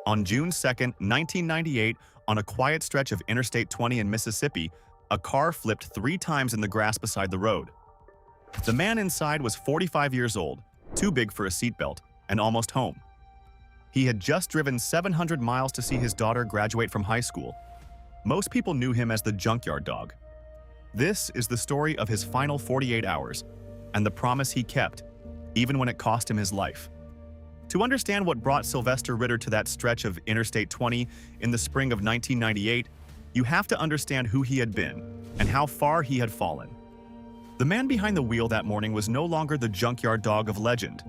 On June 2, 1998, on a quiet stretch of Interstate 20 in Mississippi, a car flipped 3 times in the grass beside the road. The man inside was 45 years old, too big for a seatbelt, and almost home. He had just driven 700 miles to see his daughter graduate from high school. Most people knew him as the Junkyard Dog. This is the story of his final 48 hours, and the promise he kept, even when it cost him his life. To understand what brought Sylvester Ritter to that stretch of Interstate 20 in the spring of 1998, you have to understand who he had been and how far he had fallen. The man behind the wheel that morning was no longer the Junkyard Dog of legend.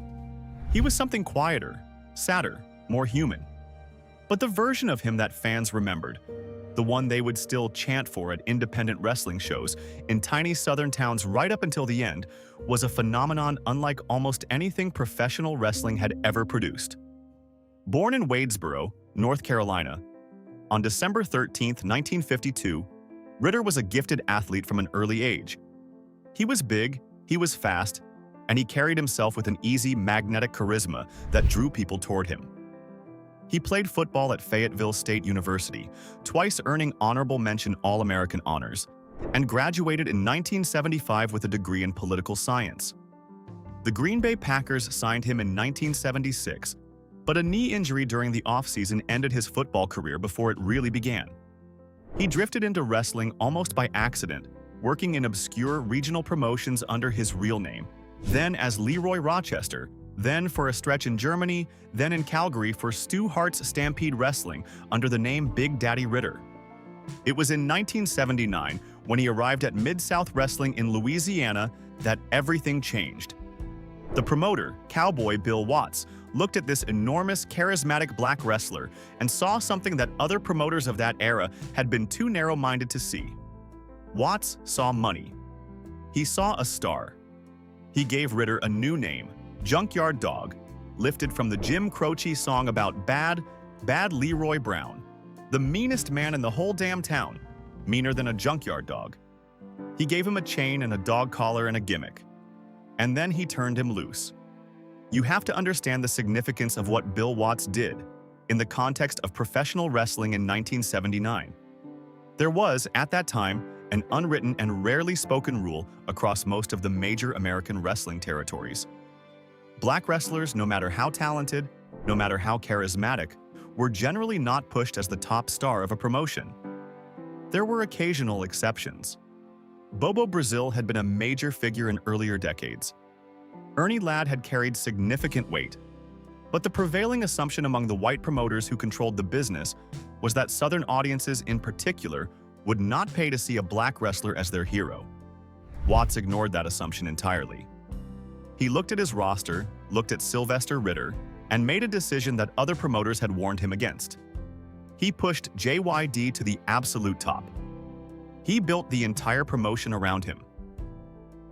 He was something quieter, sadder, more human. But the version of him that fans remembered, the one they would still chant for at independent wrestling shows in tiny southern towns right up until the end, was a phenomenon unlike almost anything professional wrestling had ever produced. Born in Wadesboro, North Carolina, on December 13, 1952, Ritter was a gifted athlete from an early age. He was big, he was fast, and he carried himself with an easy, magnetic charisma that drew people toward him. He played football at Fayetteville State University, twice earning honorable mention All-American honors, and graduated in 1975 with a degree in political science. The Green Bay Packers signed him in 1976, but a knee injury during the offseason ended his football career before it really began. He drifted into wrestling almost by accident, working in obscure regional promotions under his real name, then as Leroy Rochester, then for a stretch in Germany, then in Calgary for Stu Hart's Stampede Wrestling under the name Big Daddy Ritter. It was in 1979, when he arrived at Mid-South Wrestling in Louisiana, that everything changed. The promoter, Cowboy Bill Watts, looked at this enormous, charismatic black wrestler and saw something that other promoters of that era had been too narrow-minded to see. Watts saw money. He saw a star. He gave Ritter a new name, Junkyard Dog, lifted from the Jim Croce song about bad Leroy Brown, the meanest man in the whole damn town, meaner than a junkyard dog. He gave him a chain and a dog collar and a gimmick. And then he turned him loose. You have to understand the significance of what Bill Watts did in the context of professional wrestling in 1979. There was, at that time, an unwritten and rarely spoken rule across most of the major American wrestling territories. Black wrestlers, no matter how talented, no matter how charismatic, were generally not pushed as the top star of a promotion. There were occasional exceptions. Bobo Brazil had been a major figure in earlier decades. Ernie Ladd had carried significant weight. But the prevailing assumption among the white promoters who controlled the business was that Southern audiences in particular would not pay to see a black wrestler as their hero. Watts ignored that assumption entirely. He looked at his roster, looked at Sylvester Ritter, and made a decision that other promoters had warned him against. He pushed JYD to the absolute top. He built the entire promotion around him.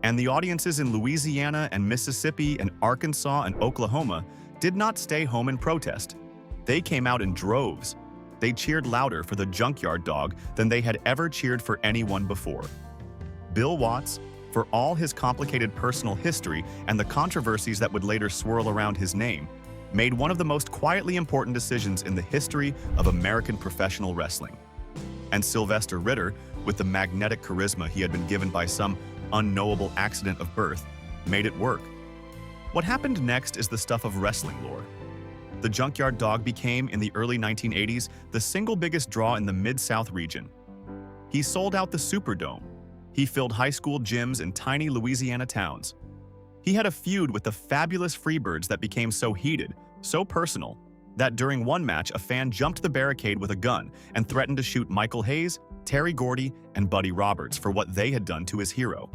And the audiences in Louisiana and Mississippi and Arkansas and Oklahoma did not stay home and protest. They came out in droves. They cheered louder for the Junkyard Dog than they had ever cheered for anyone before. Bill Watts, for all his complicated personal history and the controversies that would later swirl around his name, made one of the most quietly important decisions in the history of American professional wrestling. And Sylvester Ritter, with the magnetic charisma he had been given by some unknowable accident of birth, made it work. What happened next is the stuff of wrestling lore. The Junkyard Dog became, in the early 1980s, the single biggest draw in the Mid-South region. He sold out the Superdome. He filled high school gyms in tiny Louisiana towns. He had a feud with the fabulous Freebirds that became so heated, so personal, that during one match a fan jumped the barricade with a gun and threatened to shoot Michael Hayes, Terry Gordy, and Buddy Roberts for what they had done to his hero.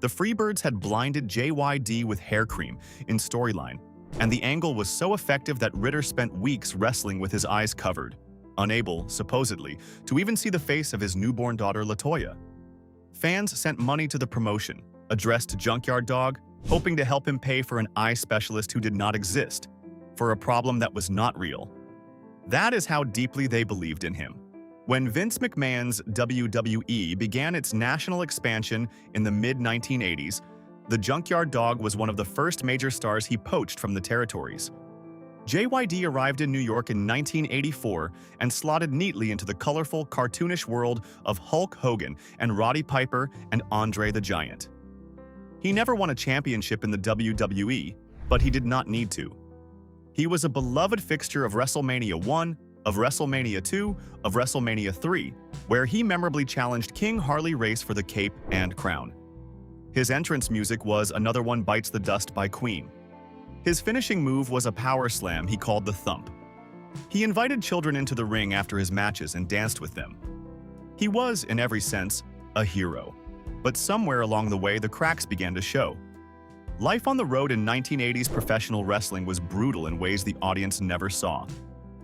The Freebirds had blinded JYD with hair cream in storyline, and the angle was so effective that Ritter spent weeks wrestling with his eyes covered, unable, supposedly, to even see the face of his newborn daughter LaToya. Fans sent money to the promotion, addressed to Junkyard Dog, hoping to help him pay for an eye specialist who did not exist, for a problem that was not real. That is how deeply they believed in him. When Vince McMahon's WWE began its national expansion in the mid-1980s, the Junkyard Dog was one of the first major stars he poached from the territories. JYD arrived in New York in 1984 and slotted neatly into the colorful, cartoonish world of Hulk Hogan and Roddy Piper and André the Giant. He never won a championship in the WWE, but he did not need to. He was a beloved fixture of WrestleMania 1, of WrestleMania 2, of WrestleMania 3, where he memorably challenged King Harley Race for the cape and crown. His entrance music was Another One Bites the Dust by Queen. His finishing move was a power slam he called the Thump. He invited children into the ring after his matches and danced with them. He was, in every sense, a hero. But somewhere along the way, the cracks began to show. Life on the road in 1980s professional wrestling was brutal in ways the audience never saw.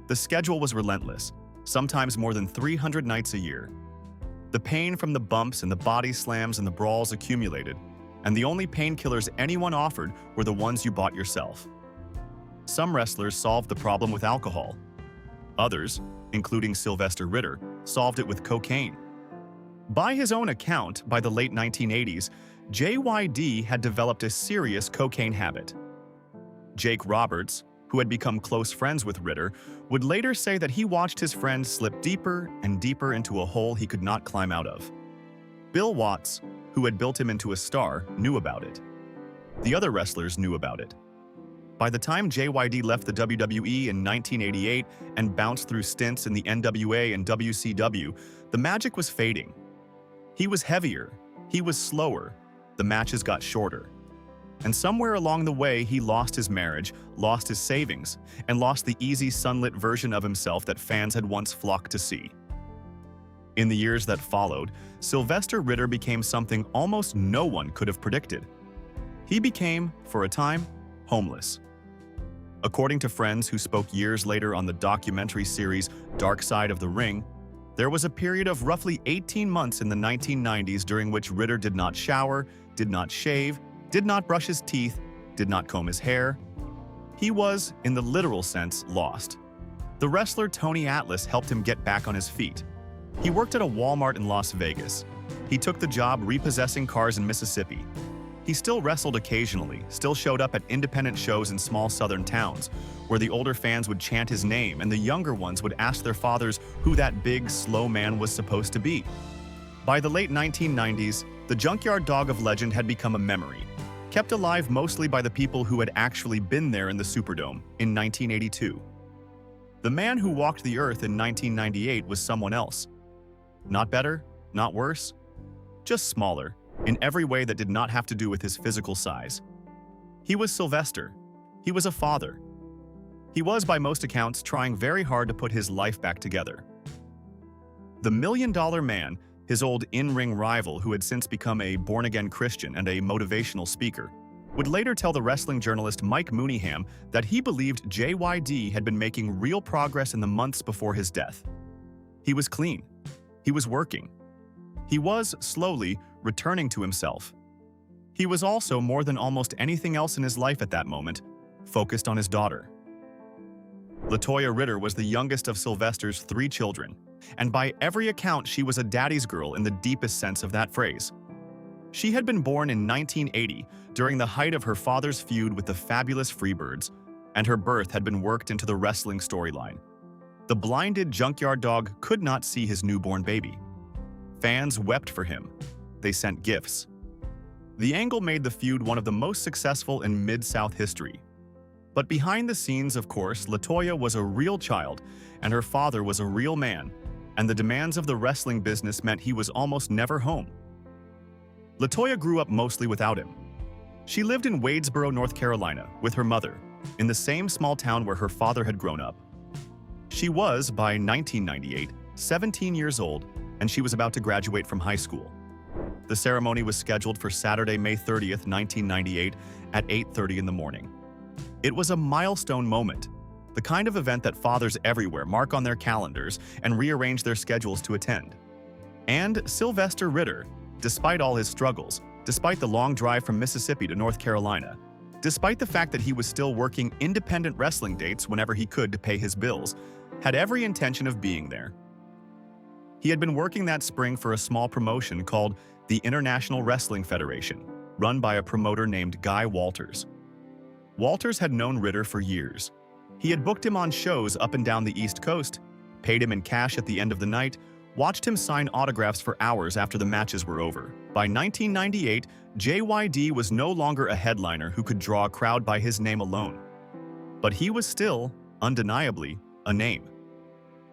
The schedule was relentless, sometimes more than 300 nights a year. The pain from the bumps and the body slams and the brawls accumulated, and the only painkillers anyone offered were the ones you bought yourself. Some wrestlers solved the problem with alcohol. Others, including Sylvester Ritter, solved it with cocaine. By his own account, by the late 1980s, JYD had developed a serious cocaine habit. Jake Roberts, who had become close friends with Ritter, would later say that he watched his friend slip deeper and deeper into a hole he could not climb out of. Bill Watts, who had built him into a star, knew about it. The other wrestlers knew about it. By the time JYD left the WWE in 1988 and bounced through stints in the NWA and WCW, the magic was fading. He was heavier, he was slower, the matches got shorter. And somewhere along the way, he lost his marriage, lost his savings, and lost the easy, sunlit version of himself that fans had once flocked to see. In the years that followed, Sylvester Ritter became something almost no one could have predicted. He became, for a time, homeless. According to friends who spoke years later on the documentary series Dark Side of the Ring, there was a period of roughly 18 months in the 1990s during which Ritter did not shower, did not shave, did not brush his teeth, did not comb his hair. He was, in the literal sense, lost. The wrestler Tony Atlas helped him get back on his feet. He worked at a Walmart in Las Vegas. He took the job repossessing cars in Mississippi. He still wrestled occasionally, still showed up at independent shows in small southern towns, where the older fans would chant his name and the younger ones would ask their fathers who that big, slow man was supposed to be. By the late 1990s, the Junkyard Dog of legend had become a memory, kept alive mostly by the people who had actually been there in the Superdome in 1982. The man who walked the earth in 1998 was someone else. Not better, not worse, just smaller, in every way that did not have to do with his physical size. He was Sylvester. He was a father. He was, by most accounts, trying very hard to put his life back together. The $1 Million Man, his old in-ring rival who had since become a born-again Christian and a motivational speaker, would later tell the wrestling journalist Mike Mooneyham that he believed JYD had been making real progress in the months before his death. He was clean. He was working. He was, slowly, returning to himself. He was also, more than almost anything else in his life at that moment, focused on his daughter. LaToya Ritter was the youngest of Sylvester's 3 children, and by every account she was a daddy's girl in the deepest sense of that phrase. She had been born in 1980, during the height of her father's feud with the fabulous Freebirds, and her birth had been worked into the wrestling storyline. The blinded Junkyard Dog could not see his newborn baby. Fans wept for him. They sent gifts. The angle made the feud one of the most successful in Mid-South history. But behind the scenes, of course, LaToya was a real child, and her father was a real man, and the demands of the wrestling business meant he was almost never home. LaToya grew up mostly without him. She lived in Wadesboro, North Carolina, with her mother, in the same small town where her father had grown up. She was, by 1998, 17 years old, and she was about to graduate from high school. The ceremony was scheduled for Saturday, May 30th, 1998, at 8:30 in the morning. It was a milestone moment, the kind of event that fathers everywhere mark on their calendars and rearrange their schedules to attend. And Sylvester Ritter, despite all his struggles, despite the long drive from Mississippi to North Carolina, despite the fact that he was still working independent wrestling dates whenever he could to pay his bills, had every intention of being there. He had been working that spring for a small promotion called the International Wrestling Federation, run by a promoter named Guy Walters. Walters had known Ritter for years. He had booked him on shows up and down the East Coast, paid him in cash at the end of the night, watched him sign autographs for hours after the matches were over. By 1998, JYD was no longer a headliner who could draw a crowd by his name alone. But he was still, undeniably, a name.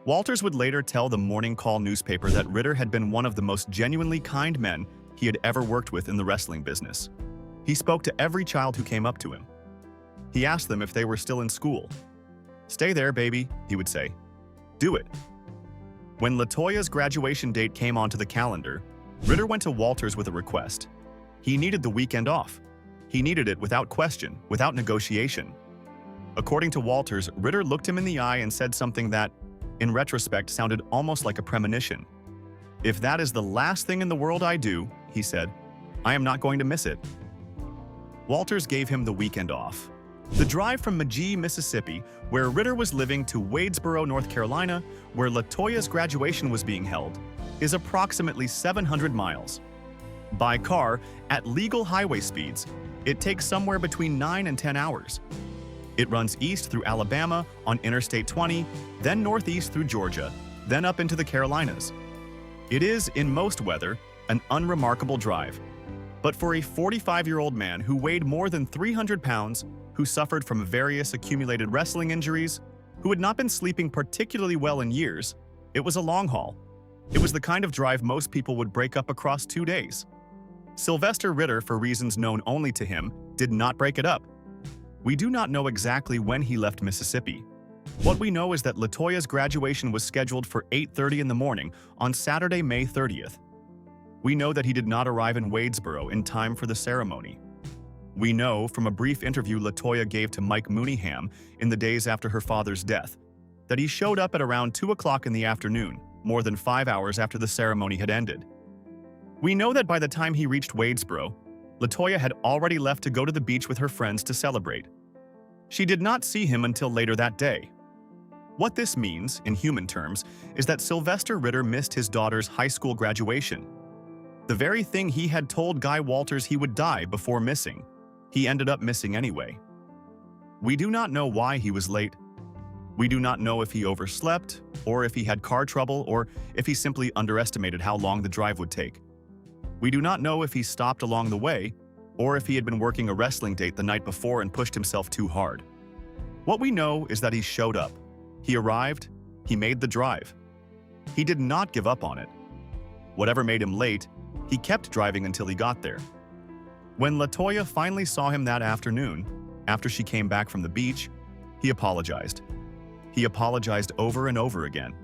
Walters would later tell the Morning Call newspaper that Ritter had been one of the most genuinely kind men he had ever worked with in the wrestling business. He spoke to every child who came up to him. He asked them if they were still in school. "Stay there, baby," he would say. "Do it." When LaToya's graduation date came onto the calendar, Ritter went to Walters with a request. He needed the weekend off. He needed it without question, without negotiation. According to Walters, Ritter looked him in the eye and said something that, in retrospect, sounded almost like a premonition. "If that is the last thing in the world I do," he said, "I am not going to miss it." Walters gave him the weekend off. The drive from Magee, Mississippi, where Ritter was living, to Wadesboro, North Carolina, where LaToya's graduation was being held, is approximately 700 miles. By car, at legal highway speeds, it takes somewhere between 9 and 10 hours. It runs east through Alabama on Interstate 20, then northeast through Georgia, then up into the Carolinas. It is, in most weather, an unremarkable drive. But for a 45-year-old man who weighed more than 300 pounds, who suffered from various accumulated wrestling injuries, who had not been sleeping particularly well in years, it was a long haul. It was the kind of drive most people would break up across 2 days. Sylvester Ritter, for reasons known only to him, did not break it up. We do not know exactly when he left Mississippi. What we know is that LaToya's graduation was scheduled for 8:30 in the morning on Saturday, May 30th. We know that he did not arrive in Wadesboro in time for the ceremony. We know from a brief interview LaToya gave to Mike Mooneyham in the days after her father's death that he showed up at around 2 o'clock in the afternoon, more than 5 hours after the ceremony had ended. We know that by the time he reached Wadesboro, LaToya had already left to go to the beach with her friends to celebrate. She did not see him until later that day. What this means, in human terms, is that Sylvester Ritter missed his daughter's high school graduation. The very thing he had told Guy Walters he would die before missing, he ended up missing anyway. We do not know why he was late. We do not know if he overslept, or if he had car trouble, or if he simply underestimated how long the drive would take. We do not know if he stopped along the way, or if he had been working a wrestling date the night before and pushed himself too hard. What we know is that he showed up. He arrived. He made the drive. He did not give up on it. Whatever made him late, he kept driving until he got there. When LaToya finally saw him that afternoon, after she came back from the beach, he apologized. He apologized over and over again.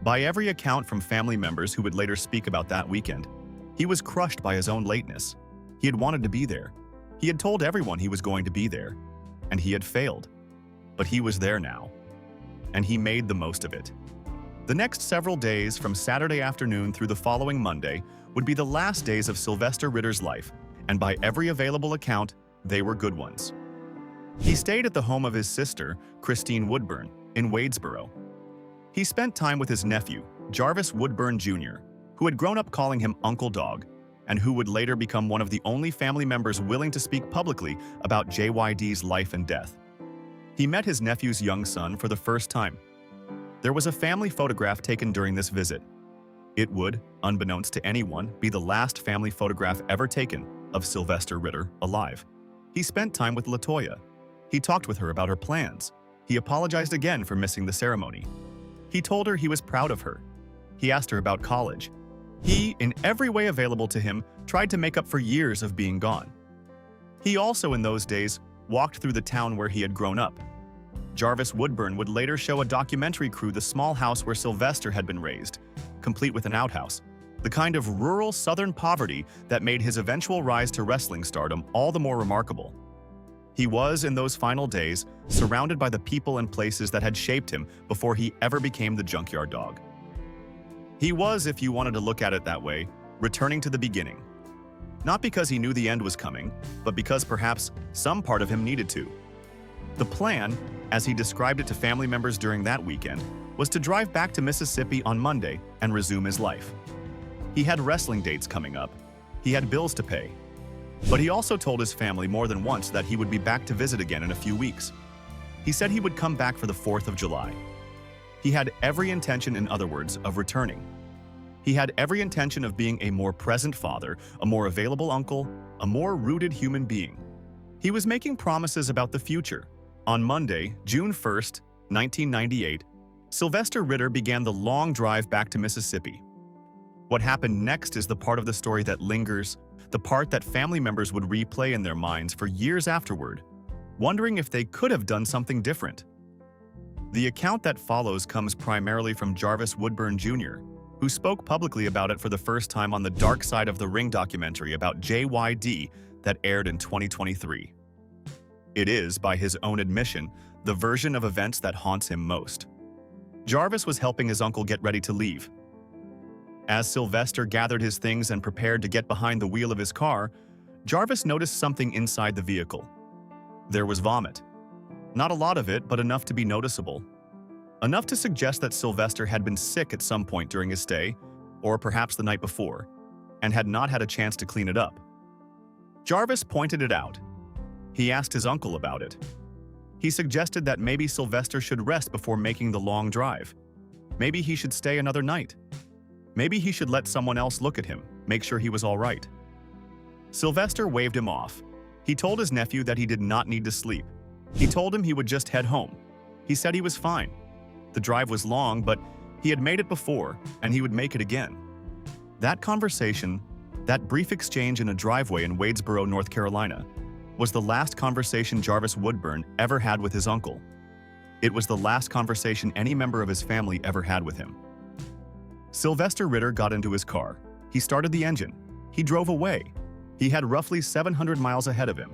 By every account from family members who would later speak about that weekend, he was crushed by his own lateness. He had wanted to be there. He had told everyone he was going to be there, and he had failed. But he was there now, and he made the most of it. The next several days, from Saturday afternoon through the following Monday, would be the last days of Sylvester Ritter's life, and by every available account, they were good ones. He stayed at the home of his sister, Christine Woodburn, in Wadesboro. He spent time with his nephew, Jarvis Woodburn Jr., who had grown up calling him Uncle Dog, and who would later become one of the only family members willing to speak publicly about JYD's life and death. He met his nephew's young son for the first time. There was a family photograph taken during this visit. It would, unbeknownst to anyone, be the last family photograph ever taken of Sylvester Ritter alive. He spent time with LaToya. He talked with her about her plans. He apologized again for missing the ceremony. He told her he was proud of her. He asked her about college. He, in every way available to him, tried to make up for years of being gone. He also, in those days, walked through the town where he had grown up. Jarvis Woodburn would later show a documentary crew the small house where Sylvester had been raised, complete with an outhouse, the kind of rural southern poverty that made his eventual rise to wrestling stardom all the more remarkable. He was, in those final days, surrounded by the people and places that had shaped him before he ever became the Junkyard Dog. He was, if you wanted to look at it that way, returning to the beginning. Not because he knew the end was coming, but because perhaps some part of him needed to. The plan, as he described it to family members during that weekend, was to drive back to Mississippi on Monday and resume his life. He had wrestling dates coming up. He had bills to pay. But he also told his family more than once that he would be back to visit again in a few weeks. He said he would come back for the 4th of July. He had every intention, in other words, of returning. He had every intention of being a more present father, a more available uncle, a more rooted human being. He was making promises about the future. On Monday, June 1st, 1998, Sylvester Ritter began the long drive back to Mississippi. What happened next is the part of the story that lingers, the part that family members would replay in their minds for years afterward, wondering if they could have done something different. The account that follows comes primarily from Jarvis Woodburn Jr., who spoke publicly about it for the first time on the Dark Side of the Ring documentary about JYD that aired in 2023. It is, by his own admission, the version of events that haunts him most. Jarvis was helping his uncle get ready to leave. As Sylvester gathered his things and prepared to get behind the wheel of his car, Jarvis noticed something inside the vehicle. There was vomit. Not a lot of it, but enough to be noticeable. Enough to suggest that Sylvester had been sick at some point during his stay, or perhaps the night before, and had not had a chance to clean it up. Jarvis pointed it out. He asked his uncle about it. He suggested that maybe Sylvester should rest before making the long drive. Maybe he should stay another night. Maybe he should let someone else look at him, make sure he was all right. Sylvester waved him off. He told his nephew that he did not need to sleep. He told him he would just head home. He said he was fine. The drive was long, but he had made it before, and he would make it again. That conversation, that brief exchange in a driveway in Wadesboro, North Carolina, was the last conversation Jarvis Woodburn ever had with his uncle. It was the last conversation any member of his family ever had with him. Sylvester Ritter got into his car. He started the engine. He drove away. He had roughly 700 miles ahead of him.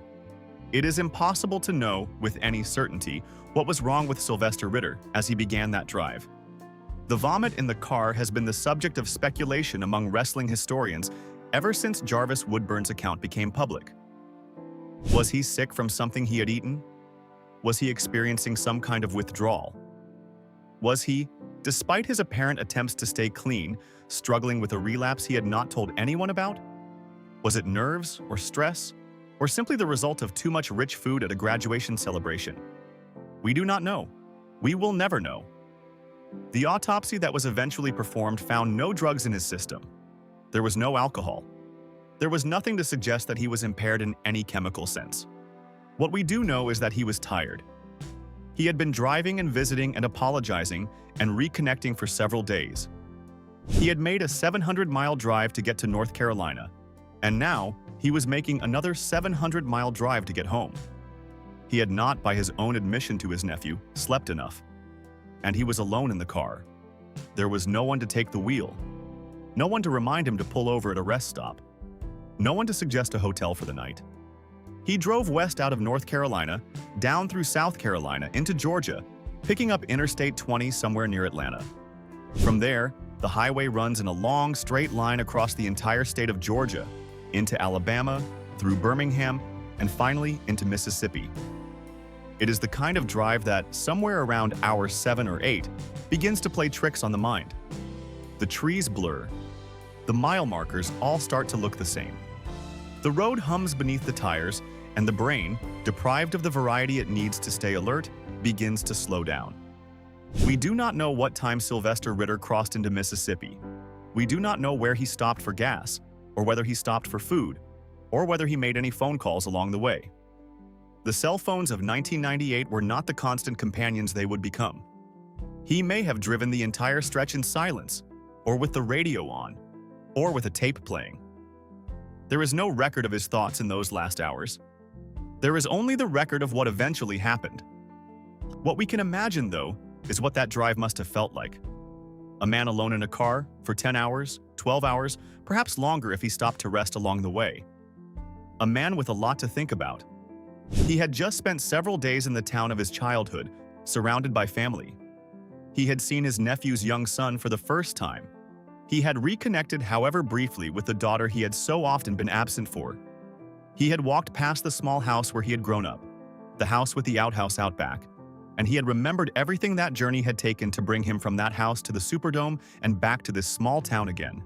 It is impossible to know with any certainty what was wrong with Sylvester Ritter as he began that drive. The vomit in the car has been the subject of speculation among wrestling historians ever since Jarvis Woodburn's account became public. Was he sick from something he had eaten? Was he experiencing some kind of withdrawal? Was he, despite his apparent attempts to stay clean, struggling with a relapse he had not told anyone about? Was it nerves or stress, or simply the result of too much rich food at a graduation celebration? We do not know. We will never know. The autopsy that was eventually performed found no drugs in his system. There was no alcohol. There was nothing to suggest that he was impaired in any chemical sense. What we do know is that he was tired. He had been driving and visiting and apologizing and reconnecting for several days. He had made a 700-mile drive to get to North Carolina, and now he was making another 700-mile drive to get home. He had not, by his own admission to his nephew, slept enough. And he was alone in the car. There was no one to take the wheel. No one to remind him to pull over at a rest stop. No one to suggest a hotel for the night. He drove west out of North Carolina, down through South Carolina, into Georgia, picking up Interstate 20 somewhere near Atlanta. From there, the highway runs in a long, straight line across the entire state of Georgia, into Alabama, through Birmingham, and finally into Mississippi. It is the kind of drive that, somewhere around hour 7 or 8, begins to play tricks on the mind. The trees blur. The mile markers all start to look the same. The road hums beneath the tires, and the brain, deprived of the variety it needs to stay alert, begins to slow down. We do not know what time Sylvester Ritter crossed into Mississippi. We do not know where he stopped for gas, or whether he stopped for food, or whether he made any phone calls along the way. The cell phones of 1998 were not the constant companions they would become. He may have driven the entire stretch in silence, or with the radio on, or with a tape playing. There is no record of his thoughts in those last hours. There is only the record of what eventually happened. What we can imagine, though, is what that drive must have felt like. A man alone in a car for 10 hours, 12 hours, perhaps longer if he stopped to rest along the way. A man with a lot to think about. He had just spent several days in the town of his childhood, surrounded by family. He had seen his nephew's young son for the first time. He had reconnected, however briefly, with the daughter he had so often been absent for. He had walked past the small house where he had grown up, the house with the outhouse out back, and he had remembered everything that journey had taken to bring him from that house to the Superdome and back to this small town again.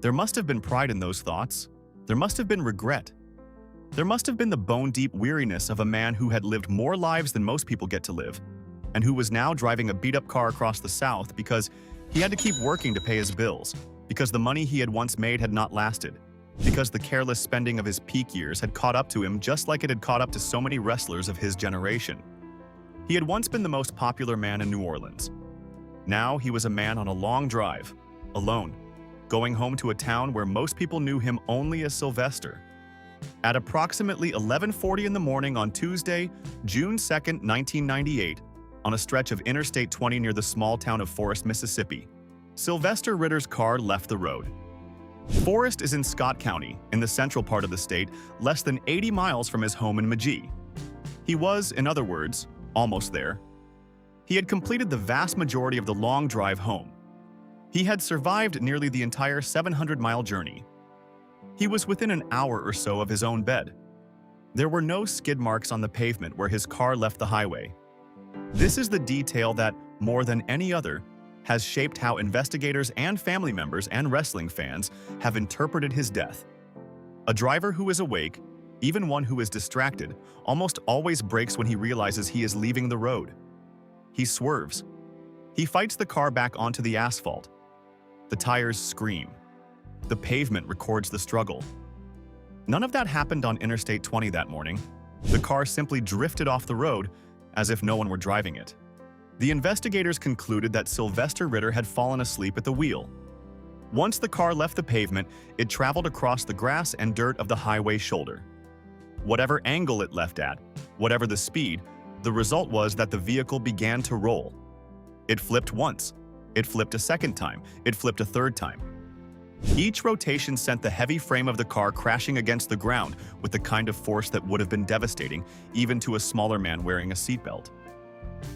There must have been pride in those thoughts. There must have been regret. There must have been the bone-deep weariness of a man who had lived more lives than most people get to live, and who was now driving a beat-up car across the South because he had to keep working to pay his bills, because the money he had once made had not lasted, because the careless spending of his peak years had caught up to him just like it had caught up to so many wrestlers of his generation. He had once been the most popular man in New Orleans. Now he was a man on a long drive, alone, going home to a town where most people knew him only as Sylvester. At approximately 11:40 in the morning on Tuesday, June 2, 1998, on a stretch of Interstate 20 near the small town of Forest, Mississippi, Sylvester Ritter's car left the road. Forest is in Scott County, in the central part of the state, less than 80 miles from his home in Magee. He was, in other words, almost there. He had completed the vast majority of the long drive home. He had survived nearly the entire 700-mile journey. He was within an hour or so of his own bed. There were no skid marks on the pavement where his car left the highway. This is the detail that, more than any other, has shaped how investigators and family members and wrestling fans have interpreted his death. A driver who is awake, even one who is distracted, almost always brakes when he realizes he is leaving the road. He swerves. He fights the car back onto the asphalt. The tires scream. The pavement records the struggle. None of that happened on Interstate 20 that morning. The car simply drifted off the road as if no one were driving it. The investigators concluded that Sylvester Ritter had fallen asleep at the wheel. Once the car left the pavement, it traveled across the grass and dirt of the highway shoulder. Whatever angle it left at, whatever the speed, the result was that the vehicle began to roll. It flipped once. It flipped a second time. It flipped a third time. Each rotation sent the heavy frame of the car crashing against the ground with the kind of force that would have been devastating even to a smaller man wearing a seatbelt.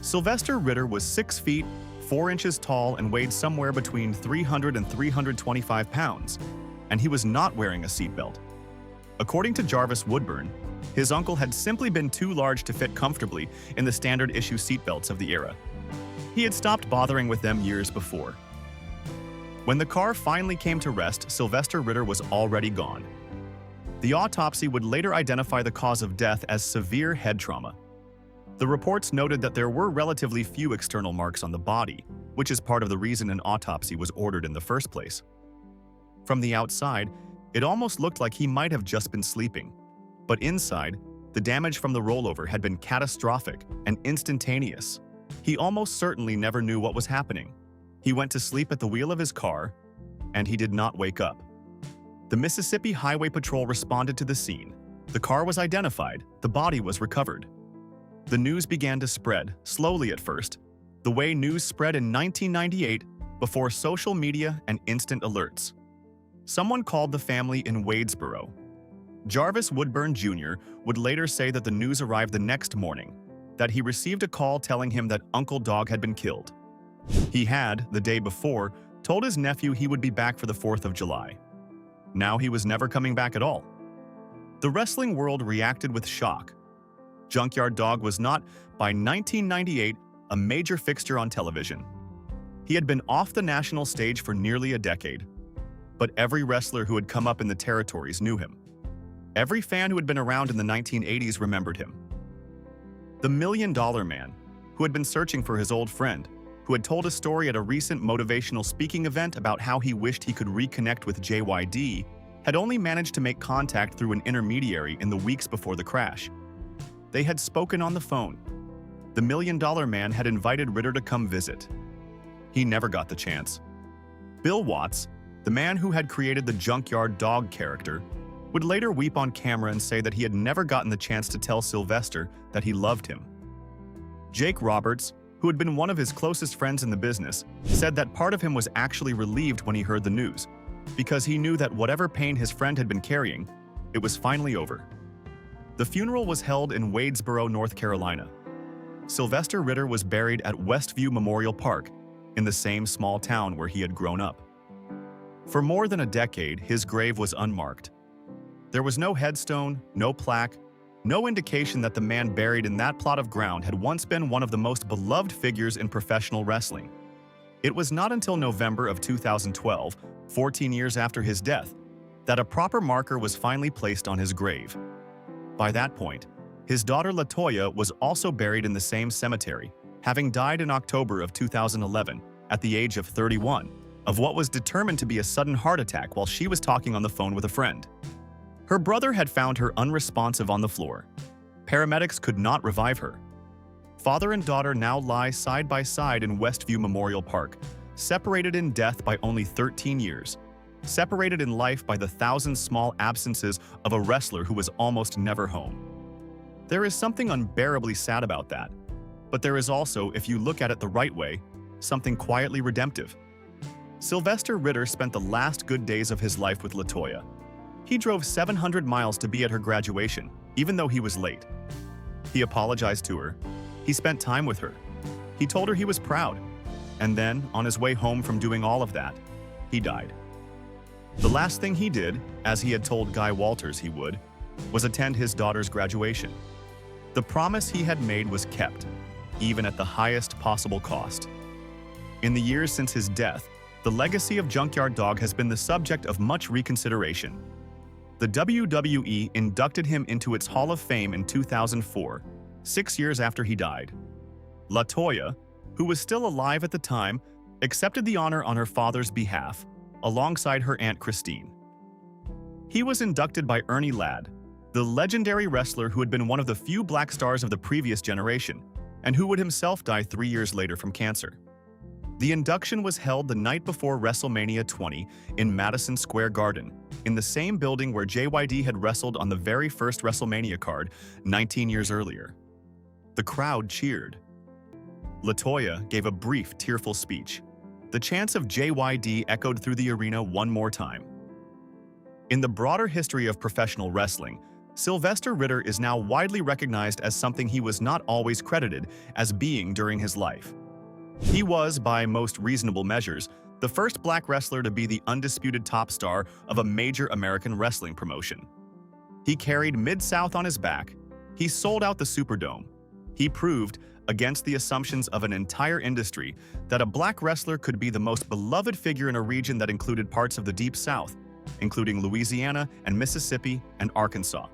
Sylvester Ritter was 6 feet, 4 inches tall and weighed somewhere between 300 and 325 pounds, and he was not wearing a seatbelt. According to Jarvis Woodburn, his uncle had simply been too large to fit comfortably in the standard issue seatbelts of the era. He had stopped bothering with them years before. When the car finally came to rest, Sylvester Ritter was already gone. The autopsy would later identify the cause of death as severe head trauma. The reports noted that there were relatively few external marks on the body, which is part of the reason an autopsy was ordered in the first place. From the outside, it almost looked like he might have just been sleeping. But inside, the damage from the rollover had been catastrophic and instantaneous. He almost certainly never knew what was happening. He went to sleep at the wheel of his car, and he did not wake up. The Mississippi Highway Patrol responded to the scene. The car was identified, the body was recovered. The news began to spread, slowly at first, the way news spread in 1998 before social media and instant alerts. Someone called the family in Wadesboro. Jarvis Woodburn Jr. would later say that the news arrived the next morning, that he received a call telling him that Uncle Dog had been killed. He had, the day before, told his nephew he would be back for the 4th of July. Now he was never coming back at all. The wrestling world reacted with shock. Junkyard Dog was not, by 1998, a major fixture on television. He had been off the national stage for nearly a decade. But every wrestler who had come up in the territories knew him. Every fan who had been around in the 1980s remembered him. The $1 Million Man, who had been searching for his old friend, who had told a story at a recent motivational speaking event about how he wished he could reconnect with JYD, had only managed to make contact through an intermediary in the weeks before the crash. They had spoken on the phone. The $1 Million Man had invited Ritter to come visit. He never got the chance. Bill Watts, the man who had created the Junkyard Dog character, would later weep on camera and say that he had never gotten the chance to tell Sylvester that he loved him. Jake Roberts, who had been one of his closest friends in the business, said that part of him was actually relieved when he heard the news, because he knew that whatever pain his friend had been carrying, it was finally over. The funeral was held in Wadesboro, North Carolina. Sylvester Ritter was buried at Westview Memorial Park, in the same small town where he had grown up. For more than a decade, his grave was unmarked. There was no headstone, no plaque, no indication that the man buried in that plot of ground had once been one of the most beloved figures in professional wrestling. It was not until November of 2012, 14 years after his death, that a proper marker was finally placed on his grave. By that point, his daughter LaToya was also buried in the same cemetery, having died in October of 2011 at the age of 31 of what was determined to be a sudden heart attack while she was talking on the phone with a friend. Her brother had found her unresponsive on the floor. Paramedics could not revive her. Father and daughter now lie side by side in Westview Memorial Park, separated in death by only 13 years, separated in life by the thousand small absences of a wrestler who was almost never home. There is something unbearably sad about that, but there is also, if you look at it the right way, something quietly redemptive. Sylvester Ritter spent the last good days of his life with LaToya. He drove 700 miles to be at her graduation, even though he was late. He apologized to her. He spent time with her. He told her he was proud. And then, on his way home from doing all of that, he died. The last thing he did, as he had told Guy Walters he would, was attend his daughter's graduation. The promise he had made was kept, even at the highest possible cost. In the years since his death, the legacy of Junkyard Dog has been the subject of much reconsideration. The WWE inducted him into its Hall of Fame in 2004, 6 years after he died. LaToya, who was still alive at the time, accepted the honor on her father's behalf, alongside her Aunt Christine. He was inducted by Ernie Ladd, the legendary wrestler who had been one of the few black stars of the previous generation, and who would himself die 3 years later from cancer. The induction was held the night before WrestleMania 20 in Madison Square Garden, in the same building where JYD had wrestled on the very first WrestleMania card 19 years earlier. The crowd cheered. LaToya gave a brief, tearful speech. The chants of JYD echoed through the arena one more time. In the broader history of professional wrestling, Sylvester Ritter is now widely recognized as something he was not always credited as being during his life. He was, by most reasonable measures, the first black wrestler to be the undisputed top star of a major American wrestling promotion. He carried Mid-South on his back. He sold out the Superdome. He proved, against the assumptions of an entire industry, that a black wrestler could be the most beloved figure in a region that included parts of the Deep South, including Louisiana and Mississippi and Arkansas.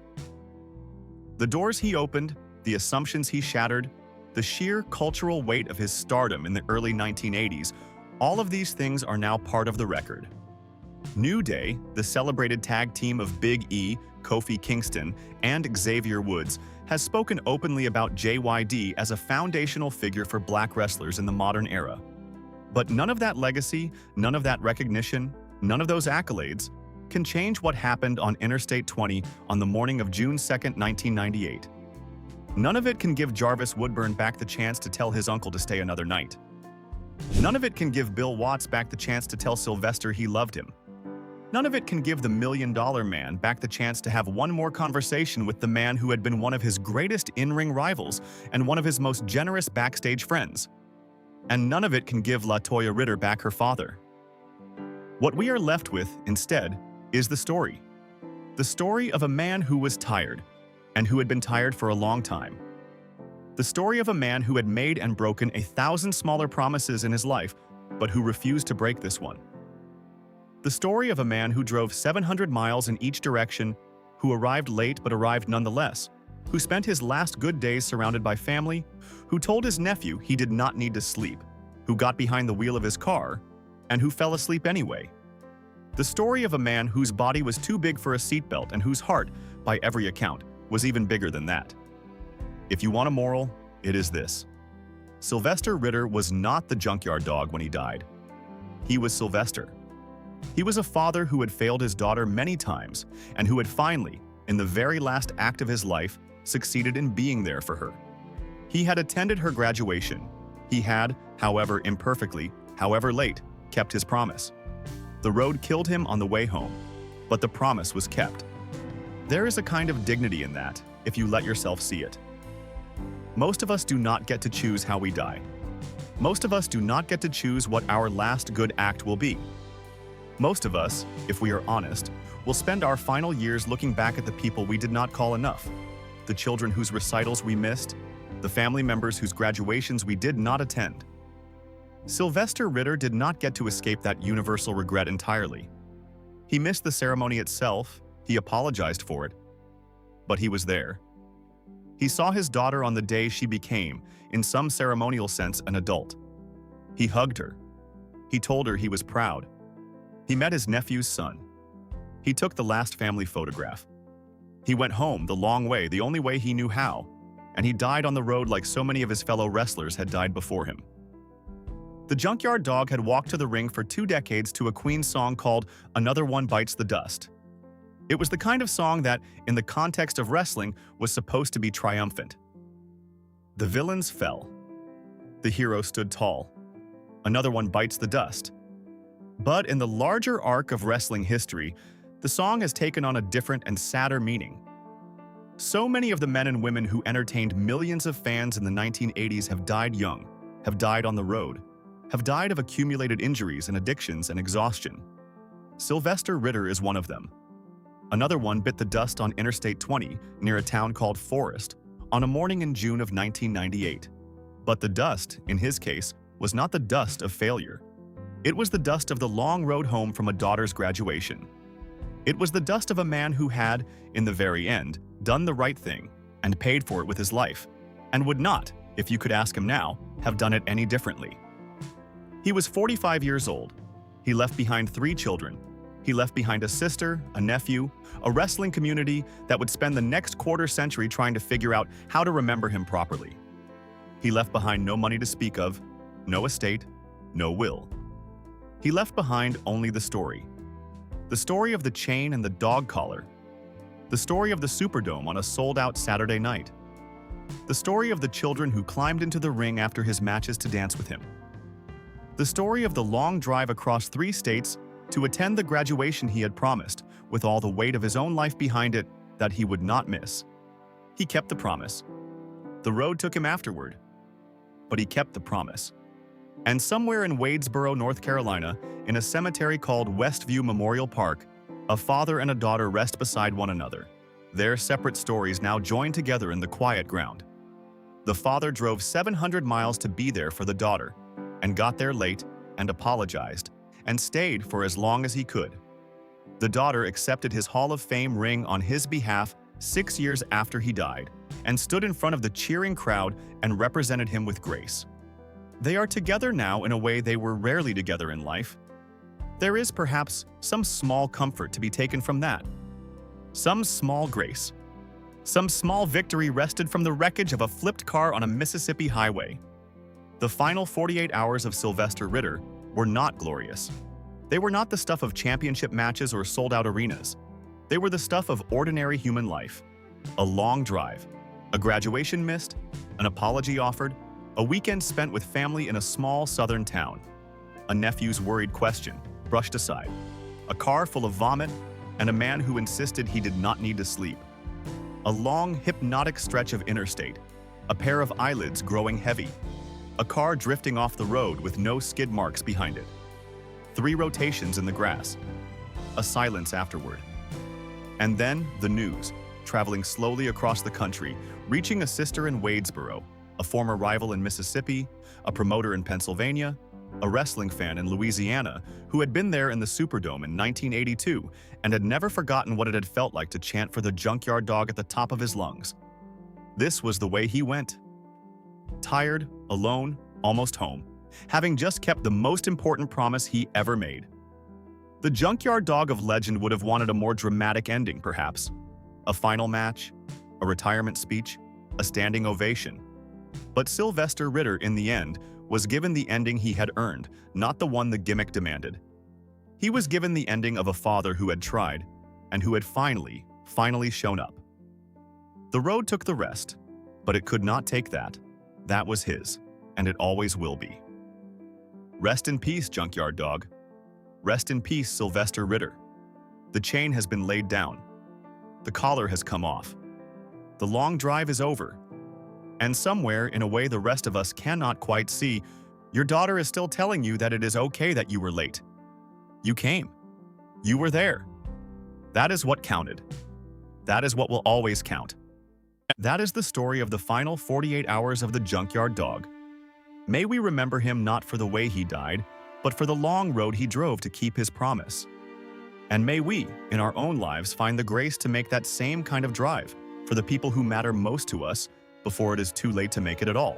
The doors he opened, the assumptions he shattered, the sheer cultural weight of his stardom in the early 1980s, all of these things are now part of the record. New Day, the celebrated tag team of Big E, Kofi Kingston, and Xavier Woods, has spoken openly about JYD as a foundational figure for black wrestlers in the modern era. But none of that legacy, none of that recognition, none of those accolades can change what happened on Interstate 20 on the morning of June 2, 1998. None of it can give Jarvis Woodburn back the chance to tell his uncle to stay another night. None of it can give Bill Watts back the chance to tell Sylvester he loved him. None of it can give the $1 Million Man back the chance to have one more conversation with the man who had been one of his greatest in-ring rivals and one of his most generous backstage friends. And none of it can give LaToya Ritter back her father. What we are left with, instead, is the story. The story of a man who was tired, and who had been tired for a long time. The story of a man who had made and broken 1,000 smaller promises in his life, but who refused to break this one. The story of a man who drove 700 miles in each direction, who arrived late but arrived nonetheless, who spent his last good days surrounded by family, who told his nephew he did not need to sleep, who got behind the wheel of his car, and who fell asleep anyway. The story of a man whose body was too big for a seatbelt and whose heart, by every account, was even bigger than that. If you want a moral, it is this. Sylvester Ritter was not the Junkyard Dog when he died. He was Sylvester. He was a father who had failed his daughter many times and who had finally, in the very last act of his life, succeeded in being there for her. He had attended her graduation. He had, however imperfectly, however late, kept his promise. The road killed him on the way home, but the promise was kept. There is a kind of dignity in that, if you let yourself see it. Most of us do not get to choose how we die. Most of us do not get to choose what our last good act will be. Most of us, if we are honest, will spend our final years looking back at the people we did not call enough, the children whose recitals we missed, the family members whose graduations we did not attend. Sylvester Ritter did not get to escape that universal regret entirely. He missed the ceremony itself. He apologized for it. but he was there. He saw his daughter on the day she became, in some ceremonial sense, an adult. He hugged her. He told her he was proud. He met his nephew's son. He took the last family photograph. He went home the long way, the only way he knew how, and he died on the road like so many of his fellow wrestlers had died before him. The Junkyard Dog had walked to the ring for 2 decades to a Queen song called Another One Bites the Dust. It was the kind of song that, in the context of wrestling, was supposed to be triumphant. The villains fell. The hero stood tall. Another one bites the dust. But in the larger arc of wrestling history, the song has taken on a different and sadder meaning. So many of the men and women who entertained millions of fans in the 1980s have died young, have died on the road, have died of accumulated injuries and addictions and exhaustion. Sylvester Ritter is one of them. Another one bit the dust on Interstate 20 near a town called Forest on a morning in June of 1998. But the dust, in his case, was not the dust of failure. It was the dust of the long road home from a daughter's graduation. It was the dust of a man who had, in the very end, done the right thing and paid for it with his life, and would not, if you could ask him now, have done it any differently. He was 45 years old. He left behind 3 children. He left behind a sister, a nephew, a wrestling community that would spend the next quarter century trying to figure out how to remember him properly. He left behind no money to speak of, no estate, no will. He left behind only the story. The story of the chain and the dog collar. The story of the Superdome on a sold-out Saturday night. The story of the children who climbed into the ring after his matches to dance with him. The story of the long drive across 3 states to attend the graduation he had promised, with all the weight of his own life behind it that he would not miss. He kept the promise. The road took him afterward, but he kept the promise. And somewhere in Wadesboro, North Carolina, in a cemetery called Westview Memorial Park, a father and a daughter rest beside one another, their separate stories now joined together in the quiet ground. The father drove 700 miles to be there for the daughter, and got there late and apologized, and stayed for as long as he could. The daughter accepted his Hall of Fame ring on his behalf 6 years after he died, and stood in front of the cheering crowd and represented him with grace. They are together now in a way they were rarely together in life. There is perhaps some small comfort to be taken from that. Some small grace. Some small victory wrested from the wreckage of a flipped car on a Mississippi highway. The final 48 hours of Sylvester Ritter were not glorious. They were not the stuff of championship matches or sold-out arenas. They were the stuff of ordinary human life. A long drive, a graduation missed, an apology offered, a weekend spent with family in a small southern town, a nephew's worried question brushed aside, a car full of vomit, and a man who insisted he did not need to sleep. A long, hypnotic stretch of interstate, a pair of eyelids growing heavy, a car drifting off the road with no skid marks behind it, 3 rotations in the grass, a silence afterward. And then the news, traveling slowly across the country, reaching a sister in Wadesboro, a former rival in Mississippi, a promoter in Pennsylvania, a wrestling fan in Louisiana who had been there in the Superdome in 1982 and had never forgotten what it had felt like to chant for the Junkyard Dog at the top of his lungs. This was the way he went. Tired, alone, almost home, having just kept the most important promise he ever made. The Junkyard Dog of legend would have wanted a more dramatic ending, perhaps. A final match, a retirement speech, a standing ovation. But Sylvester Ritter, in the end, was given the ending he had earned, not the one the gimmick demanded. He was given the ending of a father who had tried, and who had finally shown up. The road took the rest, but it could not take that. That was his, and it always will be. Rest in peace, Junkyard Dog. Rest in peace, Sylvester Ritter. The chain has been laid down. The collar has come off. The long drive is over. And somewhere, in a way the rest of us cannot quite see, your daughter is still telling you that it is okay that you were late. You came. You were there. That is what counted. That is what will always count. That is the story of the final 48 hours of the Junkyard Dog. May we remember him not for the way he died, but for the long road he drove to keep his promise. And may we, in our own lives, find the grace to make that same kind of drive, for the people who matter most to us before it is too late to make it at all.